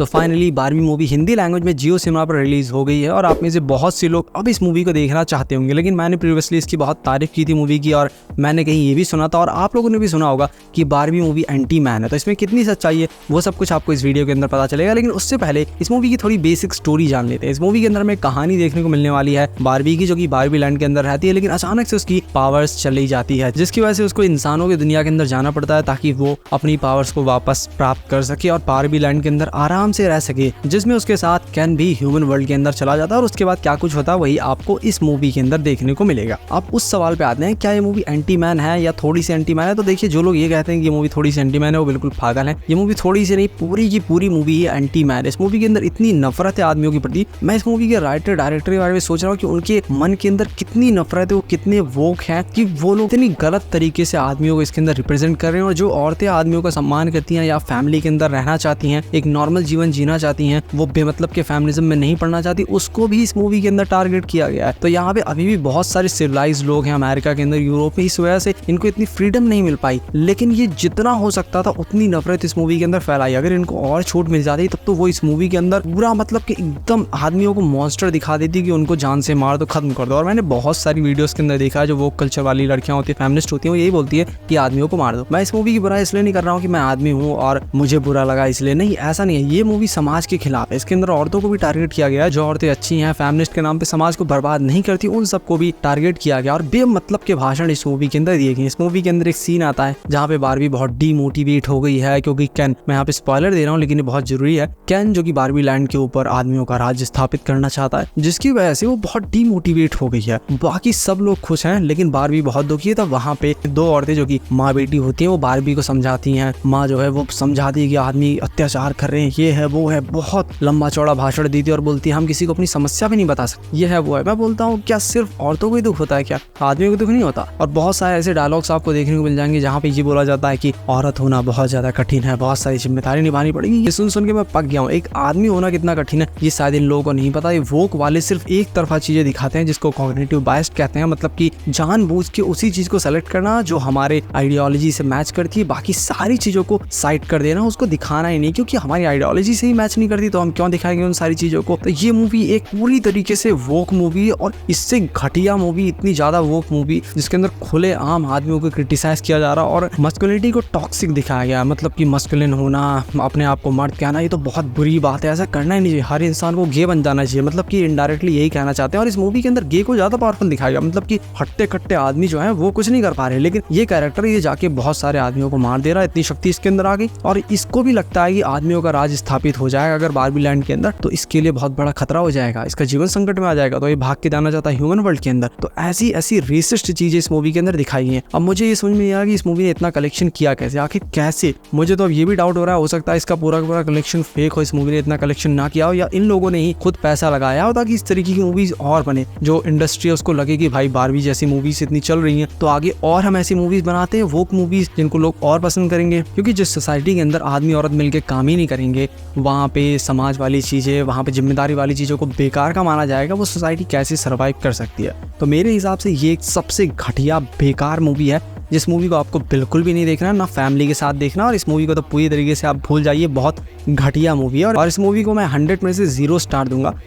So finally बारहवीं movie Hindi language में जियो cinema पर रिलीज हो गई है और आप में से बहुत से लोग अब इस मूवी को देखना चाहते होंगे। लेकिन मैंने प्रीवियसली इसकी बहुत तारीफ की थी मूवी की और मैंने कहीं ये भी सुना था और आप लोगों ने भी सुना होगा कि बारहवीं मूवी एंटी मैन है। तो इसमें कितनी सच्चाई है वो सब कुछ आपको इस वीडियो के अंदर पता चलेगा। लेकिन उससे पहले इस मूवी की थोड़ी बेसिक स्टोरी जान लेते हैं। इस मूवी के अंदर हमें कहानी देखने को मिलने वाली है बारबी की, जो कि बारबी लैंड के अंदर रहती है, लेकिन अचानक से उसकी पावर्स चली जाती है, जिसकी वजह से उसको इंसानों की दुनिया के अंदर जाना पड़ता है ताकि वो अपनी पावर्स को वापस प्राप्त कर सके और बारबी लैंड के अंदर आराम से रह सके। जिसमें उसके साथ कैन भी ह्यूमन वर्ल्ड के अंदर चला जाता है और उसके बाद क्या कुछ होता है वही आपको इस मूवी के अंदर देखने को मिलेगा। अब उस सवाल पे आते हैं, क्या ये मूवी एंटी मैन है या थोड़ी सी एंटी मैन है? तो देखिए, जो लोग ये कहते हैं कि ये मूवी थोड़ी सी एंटी मैन है वो बिल्कुल पागल है। ये मूवी थोड़ी सी नहीं, पूरी की पूरी मूवी है एंटी मैन। इस मूवी के अंदर इतनी नफरत है आदमियों के प्रति। मैं इस मूवी के राइटर डायरेक्टर के बारे में सोच रहा हूँ कि उनके मन के अंदर कितनी नफरत है, वो कितने वोक हैं कि वो लोग इतनी गलत तरीके से आदमियों को इसके अंदर रिप्रेजेंट कर रहे हैं। और जो औरतें आदमियों का सम्मान करती हैं या फैमिली के अंदर रहना चाहती हैं, एक नॉर्मल जीवन जीना चाहती हैं, वो बेमतलब के फैमिलिज्म में नहीं पड़ना चाहती, उसको भी इस मूवी के अंदर टारगेट किया गया है। तो यहाँ पे अभी भी बहुत सारे सिविलाइज्ड लोग हैं अमेरिका के अंदर, यूरोप में, इस वजह से इनको इतनी फ्रीडम नहीं मिल पाई। लेकिन ये जितना हो सकता था उतनी नफरत इस मूवी के अंदर फैलाई। अगर इनको और छूट मिल जाती तब तो वो इस मूवी के अंदर पूरा मतलब कि एकदम आदमियों को मॉन्स्टर दिखा देती कि उनको जान से मार दो, खत्म कर दो। और मैंने बहुत सारी वीडियोस के अंदर देखा है जो वो कल्चर वाली लड़कियां होती है, फेमिनिस्ट होती है, वो यही बोलती है कि आदमियों को मार दो। मैं इस मूवी की बुराई इसलिए नहीं कर रहा हूँ कि मैं आदमी हूँ और मुझे बुरा लगा इसलिए, नहीं, ऐसा नहीं है। ये मूवी समाज के खिलाफ है। इसके अंदर औरतों को भी टारगेट किया गया है। जो औरतें अच्छी हैं, फेमिनिस्ट के नाम पे समाज को बर्बाद नहीं करती, उन सबको भी टारगेट किया गया और बेमतलब के भाषण इस मूवी के अंदर दिए गए। इस मूवी के अंदर एक सीन आता है जहाँ पे बारबी बहुत डीमोटिवेट हो गई है, क्योंकि कैन, मैं यहाँ पे स्पॉइलर दे रहा हूँ लेकिन ये बहुत जरूरी है, कैन जो कि बारबी लैंड के ऊपर आदमियों का राज्य स्थापित करना चाहता है, जिसकी वजह से वो बहुत डीमोटिवेट हो गई है। बाकी सब लोग खुश हैं लेकिन बारबी बहुत दुखी है। तब वहाँ पे दो औरतें जो कि माँ बेटी होती हैं वो बारबी को समझाती हैं। माँ जो है वो समझाती है कि आदमी अत्याचार कर रहे हैं, ये है वो है, बहुत लंबा चौड़ा भाषण देती है और बोलती है हम किसी को अपनी समस्या भी नहीं बता सकते, ये है वो है। मैं बोलता हूँ क्या सिर्फ औरतों को ही दुख होता है क्या, आदमियों को दुख नहीं होता? और बहुत सारे ऐसे डायलॉग्स आपको देखने को मिल जाएंगे जहाँ पे ये बोला जाता है कि औरत होना बहुत ज्यादा कठिन है, बहुत सारी जिम्मेदारी निभानी पड़ेगी। ये सुन के मैं पक गया हूँ। एक आदमी होना कितना कठिन है ये शायद इन लोगों को नहीं पता। ये वोक वाले सिर्फ एक तरफा चीजें दिखाते हैं जिसको कॉग्निटिव बायस कहते हैं, मतलब कि जानबूझ के उसी चीज को सेलेक्ट करना जो हमारे आइडियोलॉजी से मैच करती है, बाकी सारी चीजों को साइड कर देना, उसको दिखाना ही नहीं, क्योंकि हमारी आइडियोलॉजी से ही मैच नहीं करती तो हम क्यों दिखाएंगे उन सारी चीजों को। तो ये मूवी एक पूरी तरीके से वोक मूवी है और इससे घटिया मूवी, इतनी ज्यादा वोक मूवी जिसके अंदर खुले आम आदमियों को क्रिटिसाइज किया जा रहा और मस्कुलिनिटी को टॉक्सिक दिखाया गया। मतलब कि मस्कुलिन होना, अपने आप को मर्द कहना, ये तो बहुत बुरी बात है, ऐसा करना ही नहीं चाहिए। हर इंसान को गे बन जाना चाहिए, मतलब कि इनडायरेक्टली यही कहना चाहते हैं। और इस मूवी के अंदर गे को ज्यादा पावरफुल दिखाया गया, मतलब कि हट्टे कट्टे आदमी जो है वो कुछ नहीं कर पा रहे, लेकिन ये कैरेक्टर ये जाके बहुत सारे आदमियों को मार दे रहा है। इतनी शक्ति इसके अंदर आ गई और इसको भी लगता है कि आदमियों का राज स्थापित हो जाएगा अगर बारबी लैंड के अंदर, तो इसके लिए बहुत बड़ा खतरा हो जाएगा, इसका जीवन संकट में आ जाएगा, तो ये भाग के जाना चाहता है ह्यूमन वर्ल्ड के अंदर। तो ऐसी ऐसी रेसिस्ट चीजें इस मूवी के अंदर दिखाई हैं। अब मुझे ये समझ में नहीं आया कि इस मूवी ने इतना कलेक्शन किया कैसे, आखिर कैसे। मुझे तो अब ये भी डाउट हो रहा है, हो सकता है इसका पूरा पूरा कलेक्शन फेक हो, इस मूवी ने इतना कलेक्शन ना किया हो, या इन लोगों ने ही खुद पैसा लगाया हो ताकि इस तरीके की मूवीज और बने। जो इंडस्ट्री है उसको लगे कि भाई बारबी जैसी मूवीज इतनी चल रही हैं तो आगे और हम ऐसी मूवीज बनाते हैं, वोक मूवीज जिनको लोग और पसंद करेंगे। क्योंकि जिस सोसाइटी के अंदर आदमी औरत मिलकर काम ही नहीं करेंगे, वहाँ पे समाज वाली चीजें, वहाँ पे जिम्मेदारी वाली चीजों को बेकार का माना जाएगा, वो सोसाइटी कैसे सर्वाइव कर सकती है। तो मेरे हिसाब से ये एक सबसे घटिया बेकार मूवी है, जिस मूवी को आपको बिल्कुल भी नहीं देखना, ना फैमिली के साथ देखना। और इस मूवी को तो पूरी तरीके से आप भूल जाइए, बहुत घटिया मूवी है। और इस मूवी को मैं 100 में से 0 स्टार दूंगा।